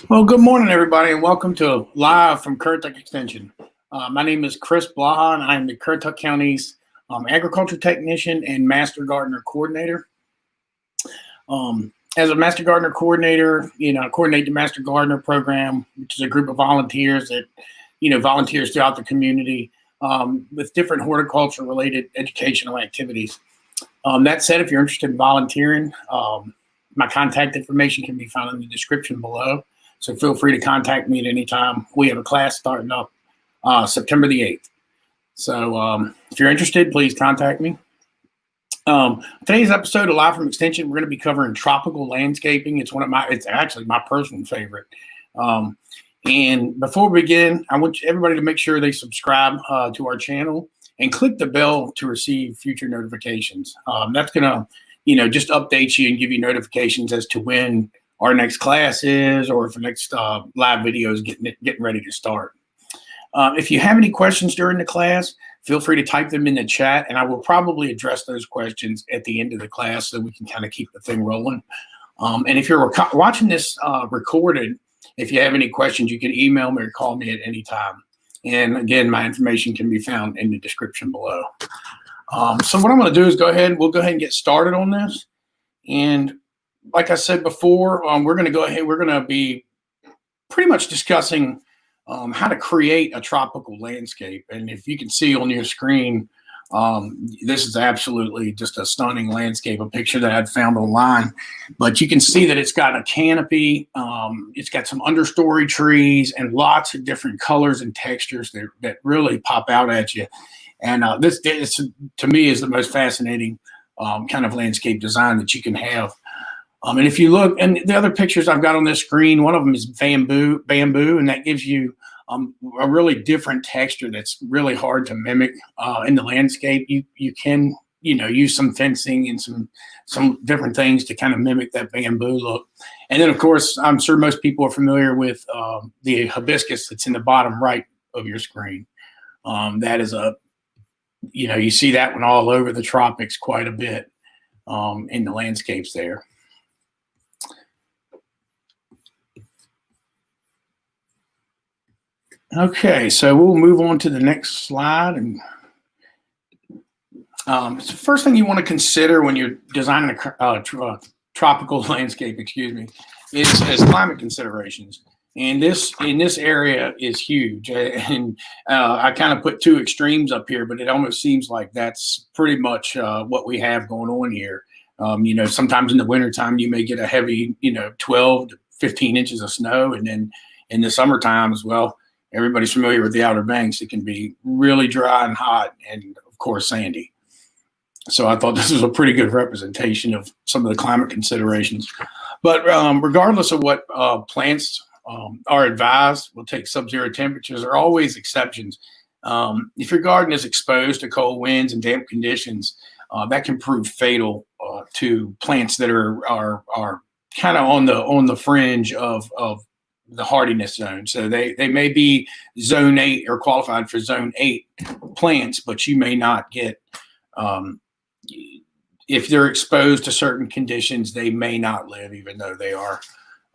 Well, good morning, everybody, and welcome to Live from Currituck Extension. My name is Chris Blaha, and I am the Currituck County's agriculture technician and master gardener coordinator. As a master gardener coordinator, I coordinate the master gardener program, which is a group of volunteers that, volunteers throughout the community with different horticulture-related educational activities. That said, if you're interested in volunteering, my contact information can be found in the description below. So feel free to contact me at any time. We have a class starting up September the 8th. So if you're interested, please contact me. Today's episode of Live from Extension, we're going to be covering tropical landscaping. It's actually my personal favorite. And before we begin, I want everybody to make sure they subscribe to our channel and click the bell to receive future notifications. That's going to, just update you and give you notifications as to when our next class is, or if the next live video is getting ready to start. If you have any questions during the class, feel free to type them in the chat, and I will probably address those questions at the end of the class so we can kind of keep the thing rolling. And if you're watching this recorded, if you have any questions, you can email me or call me at any time. And again, my information can be found in the description below. So what I'm going to do is we'll go ahead and get started on this. And like I said before, we're going to be pretty much discussing how to create a tropical landscape. And if you can see on your screen, this is absolutely just a stunning landscape, a picture that I'd found online. But you can see that it's got a canopy, it's got some understory trees, and lots of different colors and textures that really pop out at you. And this, to me, is the most fascinating kind of landscape design that you can have. And if you look, and the other pictures I've got on this screen, one of them is bamboo, and that gives you a really different texture that's really hard to mimic in the landscape. You can, use some fencing and some different things to kind of mimic that bamboo look. And then, of course, I'm sure most people are familiar with the hibiscus that's in the bottom right of your screen. That is you see that one all over the tropics quite a bit in the landscapes there. Okay, so we'll move on to the next slide. And so the first thing you want to consider when you're designing a tropical landscape, is climate considerations. And this in this area is huge. And I kind of put two extremes up here, but it almost seems like that's pretty much what we have going on here. Sometimes in the wintertime, you may get a heavy, 12 to 15 inches of snow. And then in the summertime as well, everybody's familiar with the Outer Banks. It can be really dry and hot and, of course, sandy. So I thought this was a pretty good representation of some of the climate considerations. But regardless of what plants are advised, we'll take sub-zero temperatures. There are always exceptions. If your garden is exposed to cold winds and damp conditions, that can prove fatal to plants that are kind of on the fringe of the hardiness zone. So they may be zone 8 or qualified for zone 8 plants, but you may not get, if they're exposed to certain conditions, they may not live, even though they are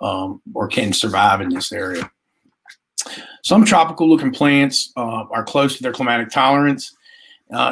or can survive in this area. Some tropical looking plants are close to their climatic tolerance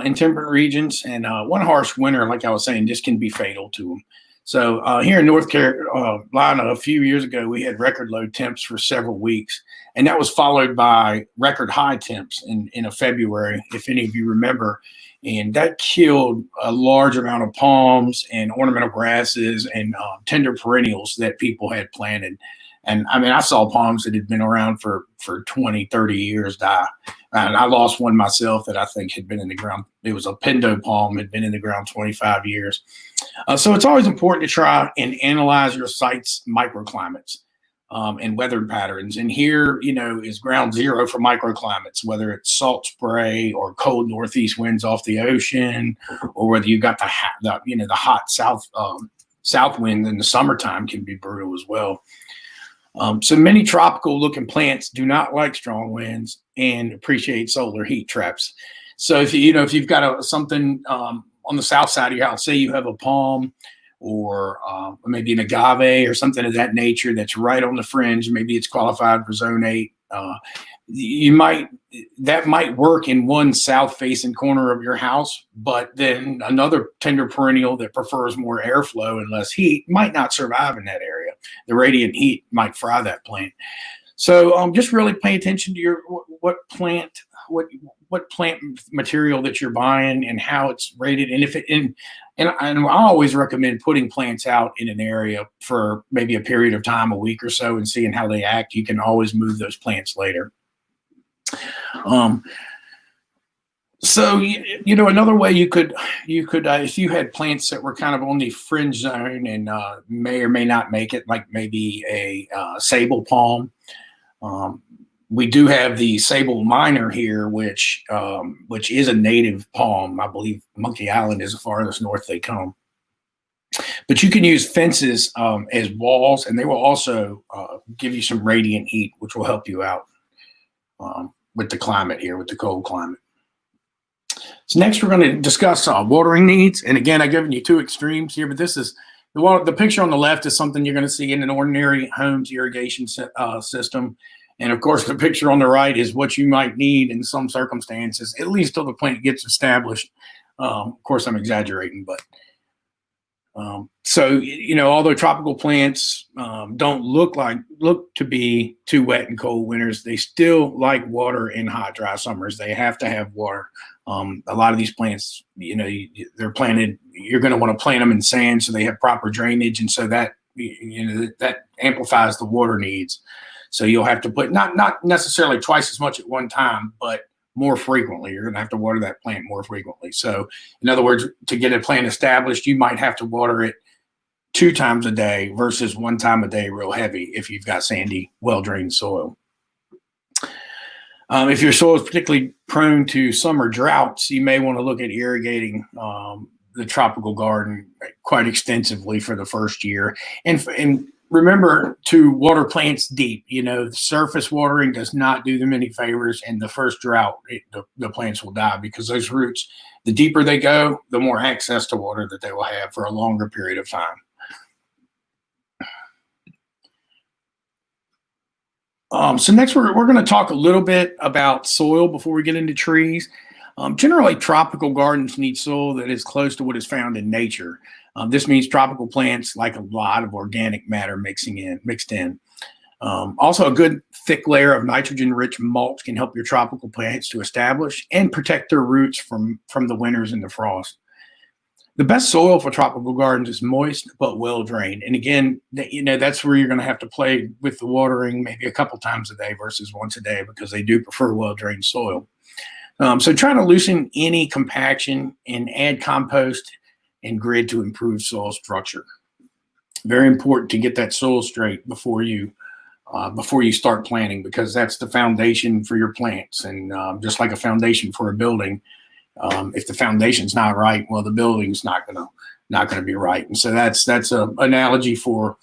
in temperate regions, and one harsh winter, like I was saying, this can be fatal to them. So here in North Carolina, a few years ago, we had record low temps for several weeks, and that was followed by record high temps in February, if any of you remember, and that killed a large amount of palms and ornamental grasses and tender perennials that people had planted. And I mean, I saw palms that had been around for 20, 30 years die. And I lost one myself that I think had been in the ground. It was a pindo palm, had been in the ground 25 years. So it's always important to try and analyze your site's microclimates and weather patterns. And here, is ground zero for microclimates, whether it's salt spray or cold northeast winds off the ocean, or whether you've got the hot south wind in the summertime can be brutal as well. So many tropical looking plants do not like strong winds and appreciate solar heat traps. So if you've got something on the south side of your house, say you have a palm or maybe an agave or something of that nature that's right on the fringe. Maybe it's qualified for zone 8. That might work in one south-facing corner of your house, but then another tender perennial that prefers more airflow and less heat might not survive in that area. The radiant heat might fry that plant. So just really pay attention to what plant material that you're buying and how it's rated, and I always recommend putting plants out in an area for maybe a period of time, a week or so, and seeing how they act. You can always move those plants later. So another way you could if you had plants that were kind of on the fringe zone and may or may not make it, like maybe a sable palm. We do have the sable minor here, which is a native palm. I believe Monkey Island is the farthest north they come. But you can use fences as walls, and they will also give you some radiant heat, which will help you out with the climate here, with the cold climate. So next we're going to discuss watering needs. And again, I've given you two extremes here, but this is the picture on the left is something you're going to see in an ordinary home's irrigation system. And of course, the picture on the right is what you might need in some circumstances, at least till the plant gets established. Of course, I'm exaggerating, but so although tropical plants don't look to be too wet and cold winters, they still like water in hot, dry summers. They have to have water. A lot of these plants, they're planted. You're going to want to plant them in sand so they have proper drainage, and so that that amplifies the water needs. So you'll have to put not necessarily twice as much at one time, but more frequently. You're going to have to water that plant more frequently. So in other words, to get a plant established, you might have to water it 2 times a day versus 1 time a day real heavy if you've got sandy, well-drained soil. If your soil is particularly prone to summer droughts, you may want to look at irrigating the tropical garden quite extensively for the first year. And remember to water plants deep. Surface watering does not do them any favors. And the first drought, the plants will die because those roots, the deeper they go, the more access to water that they will have for a longer period of time. So next we're going to talk a little bit about soil before we get into trees. Generally, tropical gardens need soil that is close to what is found in nature. This means tropical plants like a lot of organic matter mixed in. Also, a good thick layer of nitrogen-rich mulch can help your tropical plants to establish and protect their roots from the winters and the frost. The best soil for tropical gardens is moist but well-drained. And again, that's where you're going to have to play with the watering maybe a couple times a day versus once a day, because they do prefer well-drained soil. So try to loosen any compaction and add compost and grid to improve soil structure. Very important to get that soil straight before you start planting, because that's the foundation for your plants. And just like a foundation for a building, if the foundation's not right, well, the building's not gonna be right. And so that's an analogy for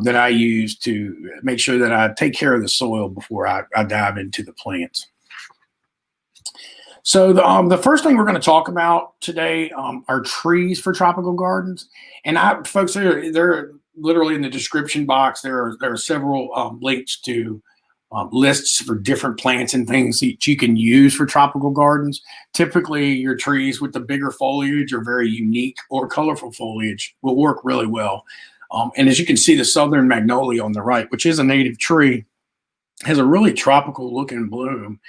that I use to make sure that I take care of the soil before I dive into the plants. So the first thing we're going to talk about today are trees for tropical gardens. And folks, they're literally in the description box. There are several links to lists for different plants and things that you can use for tropical gardens. Typically, your trees with the bigger foliage or very unique or colorful foliage will work really well. And as you can see, the southern magnolia on the right, which is a native tree, has a really tropical looking bloom.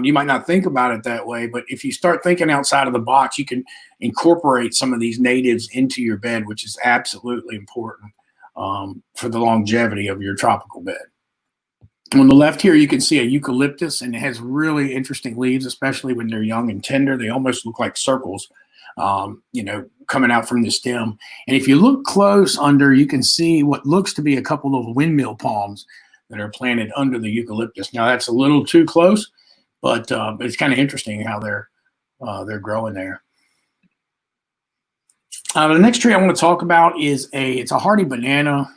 You might not think about it that way, but if you start thinking outside of the box, you can incorporate some of these natives into your bed, which is absolutely important for the longevity of your tropical bed. On the left here, you can see a eucalyptus, and it has really interesting leaves, especially when they're young and tender. They almost look like circles, coming out from the stem. And if you look close under, you can see what looks to be a couple of windmill palms that are planted under the eucalyptus. Now, that's a little too close, but it's kind of interesting how they're growing there. The next tree I want to talk about is it's a hardy banana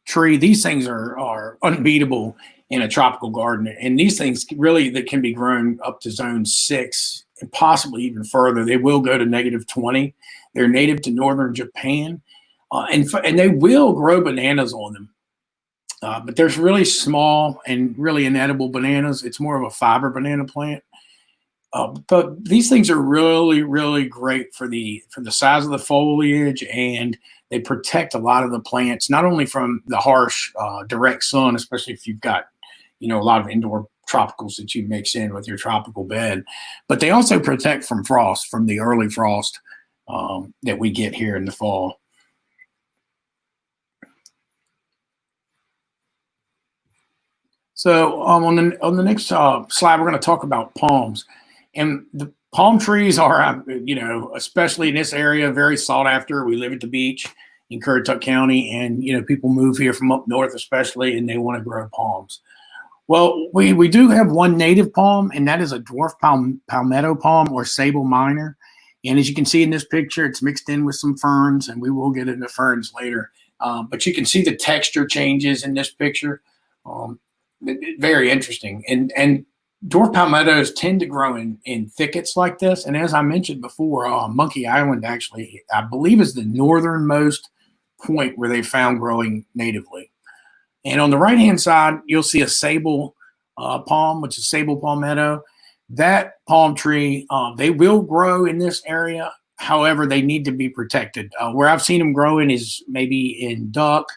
tree. These things are unbeatable in a tropical garden, and these things really that can be grown up to zone 6 and possibly even further. They will go to -20. They're native to northern Japan. and they will grow bananas on them. But there's really small and really inedible bananas. It's more of a fiber banana plant. But these things are really, really great for the size of the foliage, and they protect a lot of the plants, not only from the harsh, direct sun, especially if you've got, a lot of indoor tropicals that you mix in with your tropical bed, but they also protect from frost, from the early frost that we get here in the fall. So on the next slide, we're going to talk about palms, and the palm trees are, especially in this area, very sought after. We live at the beach in Currituck County, and people move here from up north, especially, and they want to grow palms. Well, we do have one native palm, and that is a dwarf palmetto palm or sable minor. And as you can see in this picture, it's mixed in with some ferns, and we will get into ferns later. But you can see the texture changes in this picture. Very interesting. And dwarf palmettos tend to grow in thickets like this. And as I mentioned before, Monkey Island actually, I believe, is the northernmost point where they found growing natively. And on the right-hand side, you'll see a sable palm, which is sable palmetto. That palm tree, they will grow in this area. However, they need to be protected. Where I've seen them growing is maybe in Duck,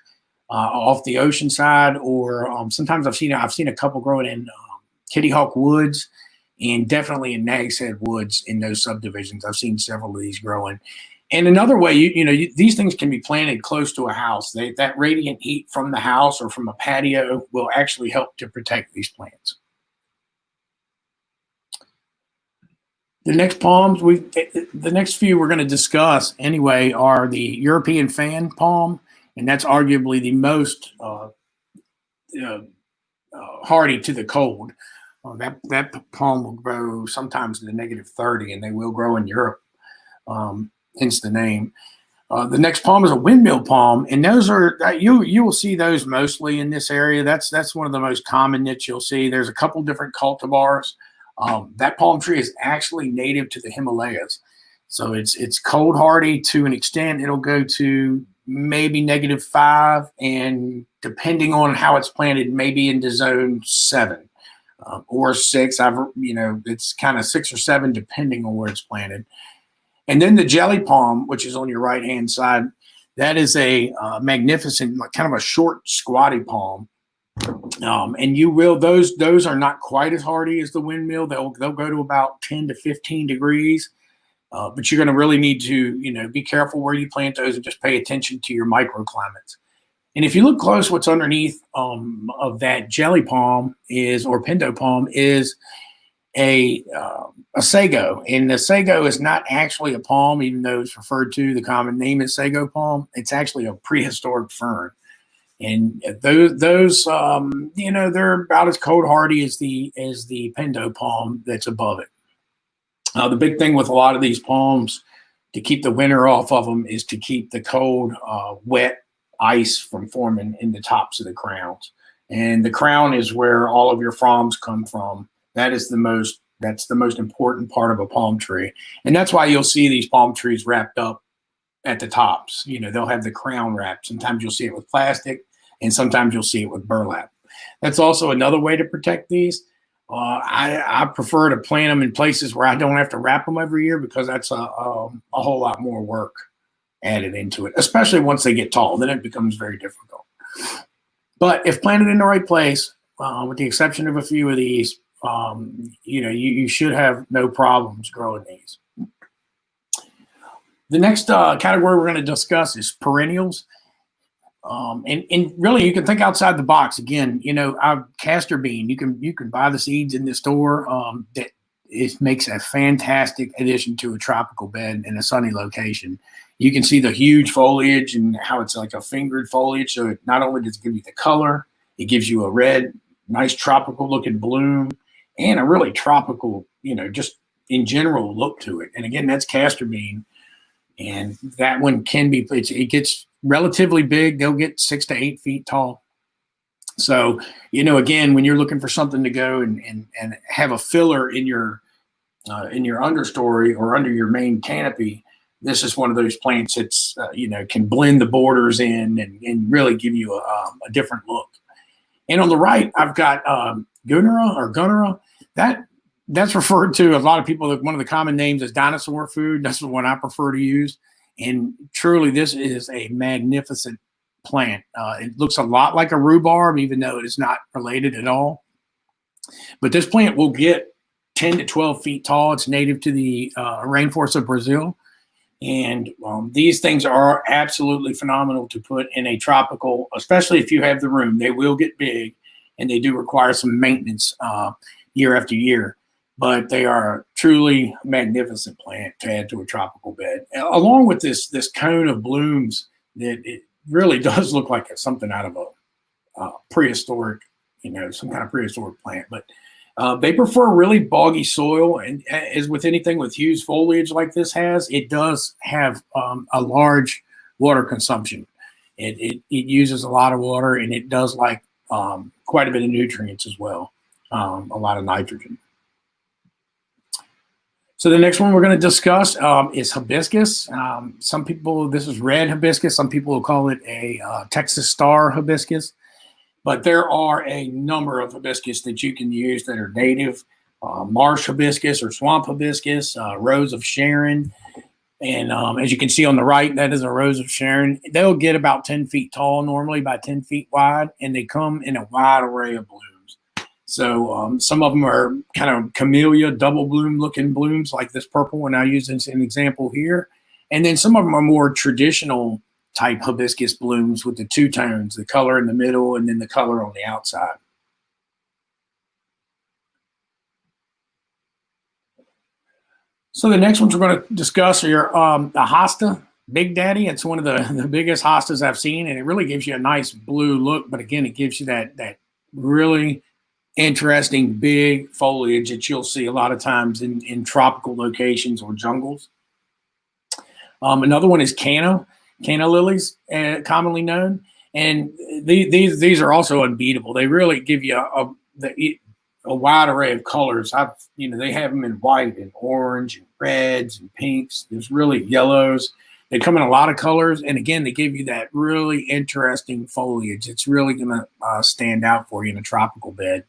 off the ocean side, or sometimes I've seen a couple growing in Kitty Hawk Woods, and definitely in Nag's Head Woods in those subdivisions. I've seen several of these growing. And another way, these things can be planted close to a house. That radiant heat from the house or from a patio will actually help to protect these plants. The next palms, the next few we're going to discuss anyway are the European fan palm, and that's arguably the most hardy to the cold. That palm will grow sometimes to the -30, and they will grow in Europe. Hence the name. The next palm is a windmill palm, and those are you will see those mostly in this area. That's one of the most common that you'll see. There's a couple different cultivars. That palm tree is actually native to the Himalayas, so it's cold hardy to an extent. It'll go to maybe -5, and depending on how it's planted, maybe into zone 7 or 6. It's kind of 6 or 7 depending on where it's planted. And then the jelly palm, which is on your right-hand side, that is a magnificent, kind of a short, squatty palm. And those are not quite as hardy as the windmill. They'll go to about 10 to 15 degrees. But you're going to really need to, be careful where you plant those and just pay attention to your microclimates. And if you look close, what's underneath of that jelly palm or pinto palm is a sago, and the sago is not actually a palm, even though it's referred to. The common name is sago palm. It's actually a prehistoric fern, and those they're about as cold hardy as the pinto palm that's above it. The big thing with a lot of these palms to keep the winter off of them is to keep the cold, wet ice from forming in the tops of the crowns. And the crown is where all of your fronds come from. That's the most important part of a palm tree. And that's why you'll see these palm trees wrapped up at the tops. They'll have the crown wrapped. Sometimes you'll see it with plastic, and sometimes you'll see it with burlap. That's also another way to protect these. I prefer to plant them in places where I don't have to wrap them every year, because that's a whole lot more work added into it, especially once they get tall. Then it becomes very difficult. But if planted in the right place, with the exception of a few of these, you should have no problems growing these. The next category we're going to discuss is perennials. And really, you can think outside the box. Again, our castor bean, you can buy the seeds in the store. That it makes a fantastic addition to a tropical bed in a sunny location. You can see the huge foliage and how it's like a fingered foliage. So it not only does it give you the color, it gives you a red, nice tropical looking bloom, and a really tropical, just in general look to it. And again, that's castor bean. And that one it gets relatively big. They'll get 6 to 8 feet tall. So, again, when you're looking for something to go and have a filler in your understory or under your main canopy, this is one of those plants that's, can blend the borders in and really give you a different look. And on the right, I've got Gunnera. That's referred to a lot of people. One of the common names is dinosaur food. That's the one I prefer to use. And truly, this is a magnificent plant. It looks a lot like a rhubarb, even though it is not related at all. But this plant will get 10 to 12 feet tall. It's native to the rainforest of Brazil. And these things are absolutely phenomenal to put in a tropical, especially if you have the room. They will get big, and they do require some maintenance year after year. But they are a truly magnificent plant to add to a tropical bed, along with this cone of blooms that it really does look like something out of a prehistoric, some kind of prehistoric plant. But they prefer really boggy soil, and as with anything with huge foliage like this has, it does have a large water consumption. It uses a lot of water, and it does like quite a bit of nutrients as well, a lot of nitrogen. So the next one we're going to discuss is hibiscus. Some people, this is red hibiscus. Some people will call it a Texas star hibiscus. But there are a number of hibiscus that you can use that are native. Marsh hibiscus or swamp hibiscus, rose of Sharon. And as you can see on the right, that is a rose of Sharon. They'll get about 10 feet tall normally, by 10 feet wide, and they come in a wide array of blooms. So some of them are kind of camellia, double bloom looking blooms like this purple one I used as an example here. And then some of them are more traditional type hibiscus blooms with the two tones, the color in the middle and then the color on the outside. So the next ones we're going to discuss are the hosta, Big Daddy. It's one of the biggest hostas I've seen, and it really gives you a nice blue look. But again, it gives you that really interesting big foliage that you'll see a lot of times in tropical locations or jungles. Another one is canna lilies, commonly known, and these are also unbeatable. They really give you a wide array of colors. They have them in white and orange and reds and pinks. There's really yellows. They come in a lot of colors, and again, they give you that really interesting foliage. It's really going to stand out for you in a tropical bed.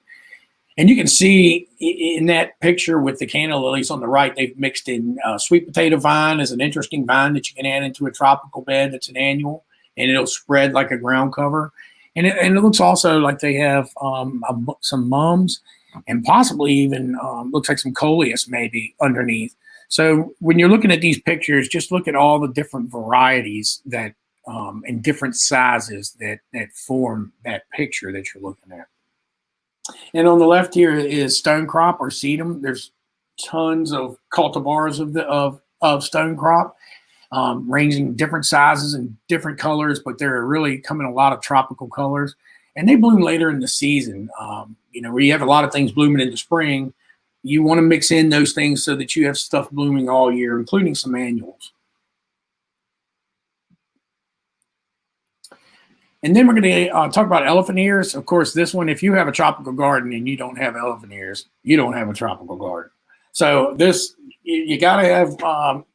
And you can see in that picture with the canna lilies on the right, they've mixed in sweet potato vine as an interesting vine that you can add into a tropical bed that's an annual, and it'll spread like a ground cover. And it looks also like they have some mums and possibly even looks like some coleus maybe underneath. So when you're looking at these pictures, just look at all the different varieties that and different sizes that form that picture that you're looking at. And on the left here is stonecrop or sedum. There's tons of cultivars of stonecrop, ranging different sizes and different colors, but they're really coming a lot of tropical colors. And they bloom later in the season. Where you have a lot of things blooming in the spring, you want to mix in those things so that you have stuff blooming all year, including some annuals. And then we're going to talk about elephant ears. Of course, this one, if you have a tropical garden and you don't have elephant ears, you don't have a tropical garden. So this, you got to have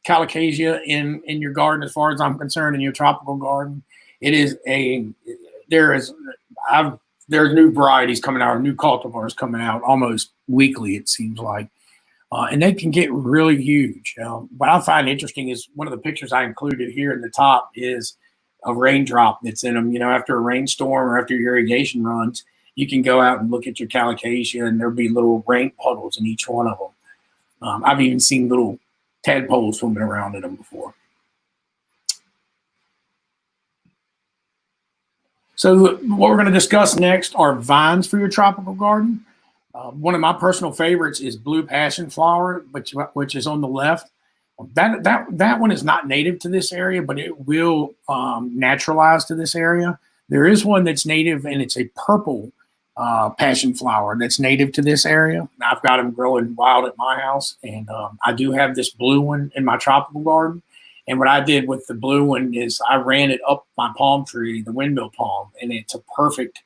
colocasia in your garden, as far as I'm concerned, in your tropical garden. There's new varieties coming out, or new cultivars coming out almost weekly, it seems like. And they can get really huge. What I find interesting is one of the pictures I included here in the top is a raindrop that's in them. After a rainstorm or after your irrigation runs, you can go out and look at your colocasia, and there'll be little rain puddles in each one of them. I've even seen little tadpoles swimming around in them before. So what we're going to discuss next are vines for your tropical garden. One of my personal favorites is blue passion flower, which is on the left. That one is not native to this area, but it will naturalize to this area. There is one that's native, and it's a purple passion flower that's native to this area. I've got them growing wild at my house, and I do have this blue one in my tropical garden. And what I did with the blue one is I ran it up my palm tree, the windmill palm, and it's a perfect.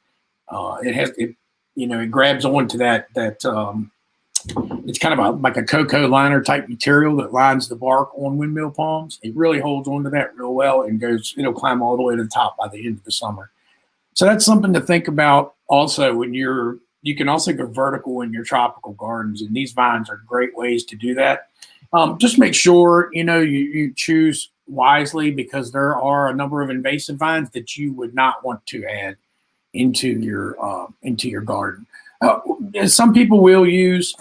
It grabs onto that It's kind of like a cocoa liner type material that lines the bark on windmill palms. It really holds onto that real well and it'll climb all the way to the top by the end of the summer. So that's something to think about also when you can also go vertical in your tropical gardens, and these vines are great ways to do that. Just make sure, you choose wisely, because there are a number of invasive vines that you would not want to add into your garden. Some people will use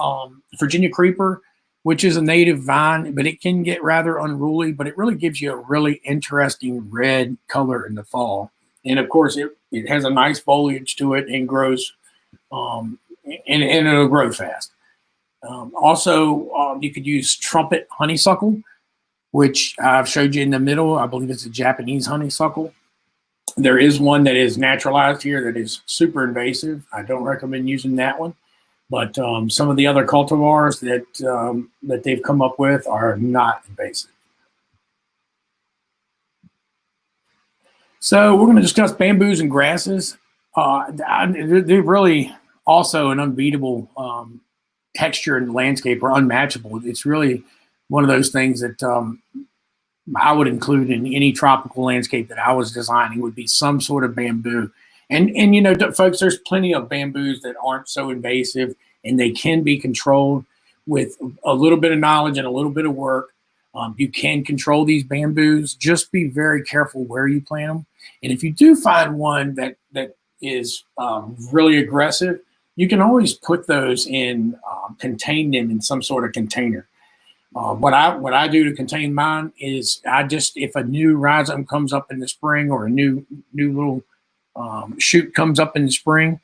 Virginia creeper, which is a native vine, but it can get rather unruly, but it really gives you a really interesting red color in the fall. And of course, it has a nice foliage to it and grows, and it'll grow fast. Also, you could use trumpet honeysuckle, which I've showed you in the middle. I believe it's a Japanese honeysuckle. There is one that is naturalized here that is super invasive. I don't recommend using that one. But some of the other cultivars that they've come up with are not invasive. So we're going to discuss bamboos and grasses. They're really also an unbeatable texture in the landscape, or unmatchable. It's really one of those things that I would include in any tropical landscape that I was designing, would be some sort of bamboo. And folks, there's plenty of bamboos that aren't so invasive, and they can be controlled with a little bit of knowledge and a little bit of work. You can control these bamboos. Just be very careful where you plant them. And if you do find one that is really aggressive, you can always put those in, contain them in some sort of container. What I do to contain mine is if a new rhizome comes up in the spring, or a new little shoot comes up in the spring,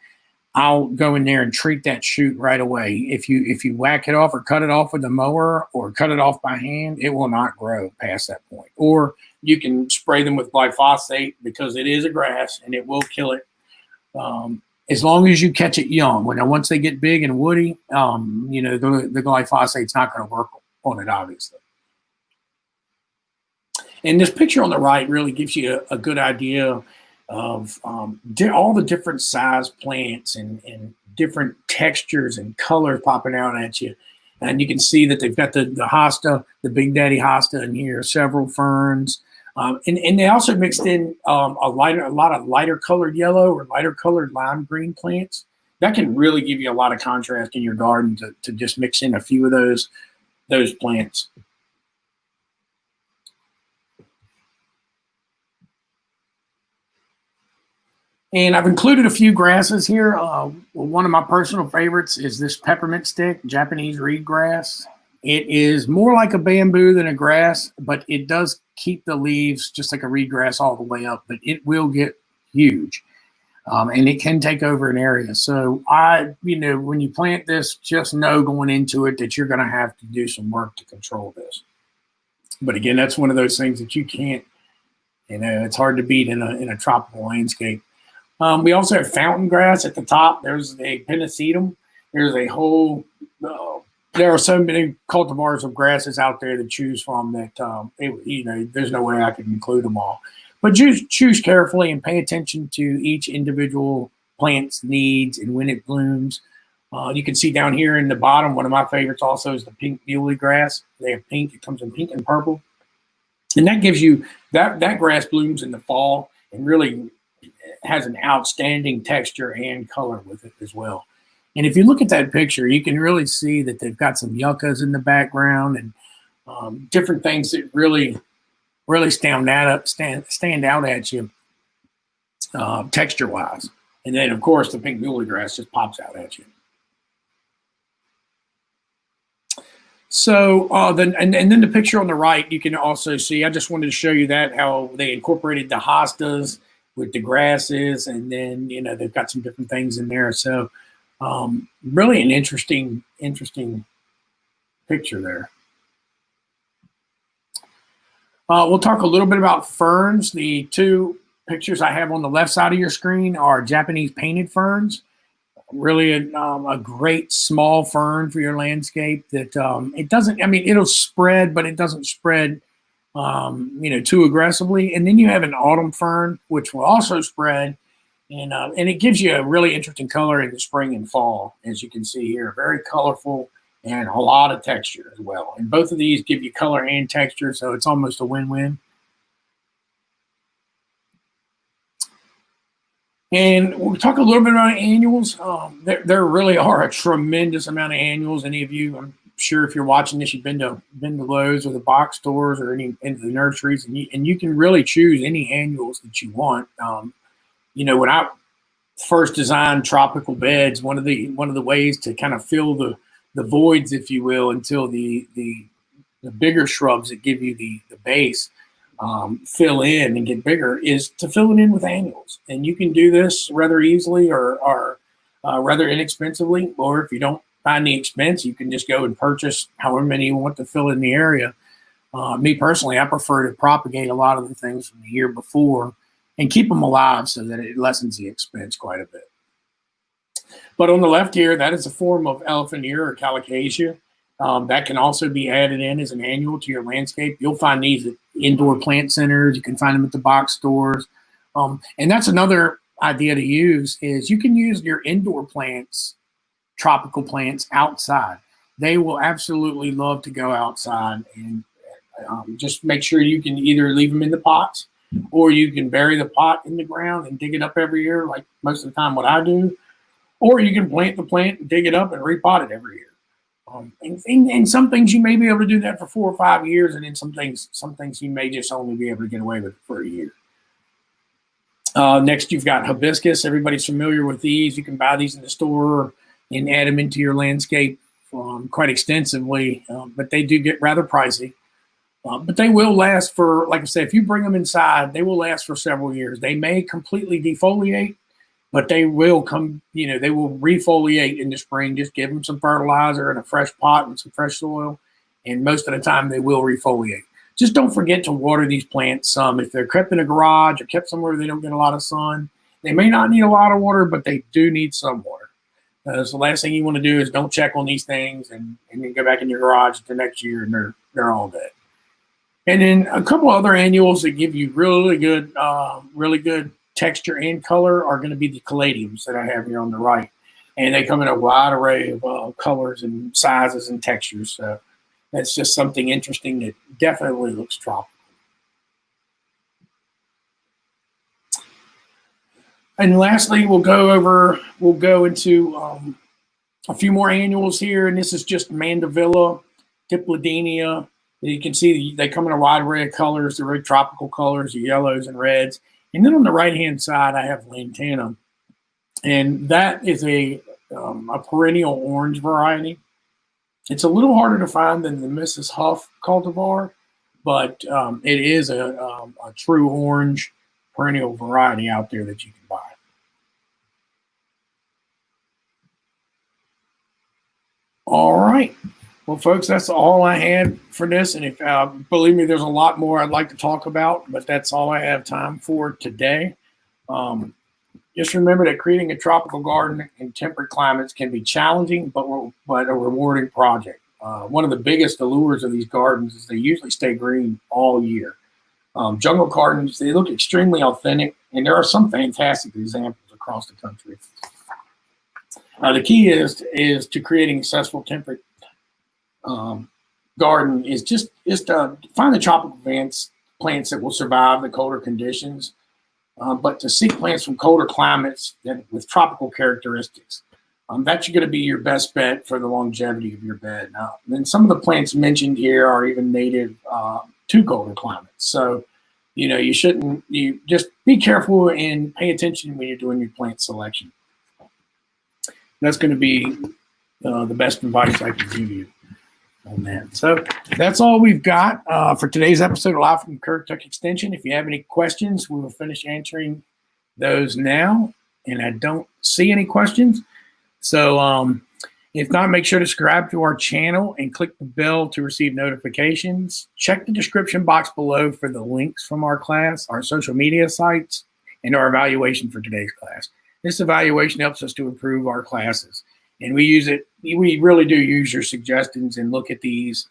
I'll go in there and treat that shoot right away. If you whack it off or cut it off with a mower or cut it off by hand, it will not grow past that point. Or you can spray them with glyphosate, because it is a grass and it will kill it. As long as you catch it young. Once they get big and woody, the glyphosate's not going to work on it, obviously. And this picture on the right really gives you a good idea of all the different size plants and different textures and colors popping out at you. And you can see that they've got the hosta, the Big Daddy hosta in here, several ferns. And they also mixed in a lot of lighter colored yellow or lighter colored lime green plants. That can really give you a lot of contrast in your garden to just mix in a few of those plants. And I've included a few grasses here. One of my personal favorites is this peppermint stick, Japanese reed grass. It is more like a bamboo than a grass, but it does keep the leaves just like a reed grass all the way up, but it will get huge. And it can take over an area. So when you plant this, just know going into it that you're going to have to do some work to control this. But again, that's one of those things that you can't, it's hard to beat in a tropical landscape. We also have fountain grass at the top. There's a pennisetum. There's a whole, there are so many cultivars of grasses out there to choose from that, there's no way I can include them all. But choose carefully and pay attention to each individual plant's needs and when it blooms. You can see down here in the bottom, one of my favorites also is the pink muley grass. They have pink. It comes in pink and purple. And that gives you, that grass blooms in the fall and really has an outstanding texture and color with it as well. And if you look at that picture, you can really see that they've got some yuccas in the background and different things that really stand out at you texture-wise. And then, of course, the pink muley grass just pops out at you. So then the picture on the right, you can also see, I just wanted to show you that, how they incorporated the hostas with the grasses, and then, they've got some different things in there. So really an interesting picture there. We'll talk a little bit about ferns. The two pictures I have on the left side of your screen are Japanese painted ferns. Really a great small fern for your landscape that it doesn't, it'll spread, but it doesn't spread, too aggressively. And then you have an autumn fern, which will also spread. And it gives you a really interesting color in the spring and fall, as you can see here. Very colorful, and a lot of texture as well. And both of these give you color and texture, so it's almost a win-win. And we'll talk a little bit about annuals. There really are a tremendous amount of annuals. Any of you, I'm sure if you're watching this, you've been to Lowe's or the box stores or into the nurseries, and you can really choose any annuals that you want. When I first designed tropical beds, one of the ways to kind of fill the voids, if you will, until the bigger shrubs that give you the base fill in and get bigger is to fill it in with annuals. And you can do this rather easily or rather inexpensively, or if you don't find the expense, you can just go and purchase however many you want to fill in the area. Me personally, I prefer to propagate a lot of the things from the year before and keep them alive so that it lessens the expense quite a bit. But on the left here, that is a form of elephant ear or calicasia. That can also be added in as an annual to your landscape. You'll find these at indoor plant centers. You can find them at the box stores. And that's another idea to use is you can use your indoor plants, tropical plants, outside. They will absolutely love to go outside, and just make sure you can either leave them in the pots or you can bury the pot in the ground and dig it up every year, like most of the time what I do, or you can plant the plant and dig it up and repot it every year. And some things you may be able to do that for 4 or 5 years, and then some things you may just only be able to get away with for a year. Next, you've got hibiscus. Everybody's familiar with these. You can buy these in the store and add them into your landscape quite extensively, but they do get rather pricey. But they will last for, like I said, if you bring them inside, they will last for several years. They may completely defoliate, but they will they will refoliate in the spring. Just give them some fertilizer and a fresh pot and some fresh soil, and most of the time they will refoliate. Just don't forget to water these plants some. If they're kept in a garage or kept somewhere they don't get a lot of sun, they may not need a lot of water, but they do need some water. So the last thing you want to do is don't check on these things and then go back in your garage the next year and they're all dead. And then a couple other annuals that give you really good texture and color are going to be the caladiums that I have here on the right. And they come in a wide array of colors and sizes and textures. So that's just something interesting that definitely looks tropical. And lastly, we'll go into a few more annuals here. And this is just Mandevilla, Dipladenia. You can see they come in a wide array of colors. They're very tropical colors, yellows and reds. And then on the right-hand side, I have Lantana. And that is a perennial orange variety. It's a little harder to find than the Mrs. Huff cultivar, but it is a true orange perennial variety out there that you can buy. All right. Well, folks, that's all I had for this. And if believe me, there's a lot more I'd like to talk about, but that's all I have time for today. Just remember that creating a tropical garden in temperate climates can be challenging, but a rewarding project. One of the biggest allures of these gardens is they usually stay green all year. Jungle gardens, they look extremely authentic, and there are some fantastic examples across the country. The key is to creating a successful temperate garden is to find the tropical plants that will survive the colder conditions, but to seek plants from colder climates with tropical characteristics. That's going to be your best bet for the longevity of your bed. And some of the plants mentioned here are even native to colder climates. So, you just be careful and pay attention when you're doing your plant selection. That's going to be the best advice I can give you on that. So that's all we've got for today's episode of Live from Currituck Extension. If you have any questions, we will finish answering those now. And I don't see any questions. So if not, make sure to subscribe to our channel and click the bell to receive notifications. Check the description box below for the links from our class, our social media sites, and our evaluation for today's class. This evaluation helps us to improve our classes. And we really do use your suggestions and look at these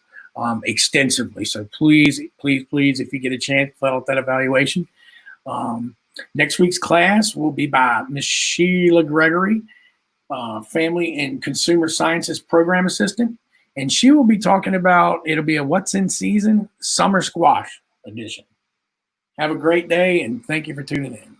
extensively. So please, if you get a chance, fill out that evaluation. Next week's class will be by Ms. Sheila Gregory, Family and Consumer Sciences Program Assistant. and she will be talking about, it'll be a What's in Season Summer Squash edition. Have a great day, and thank you for tuning in.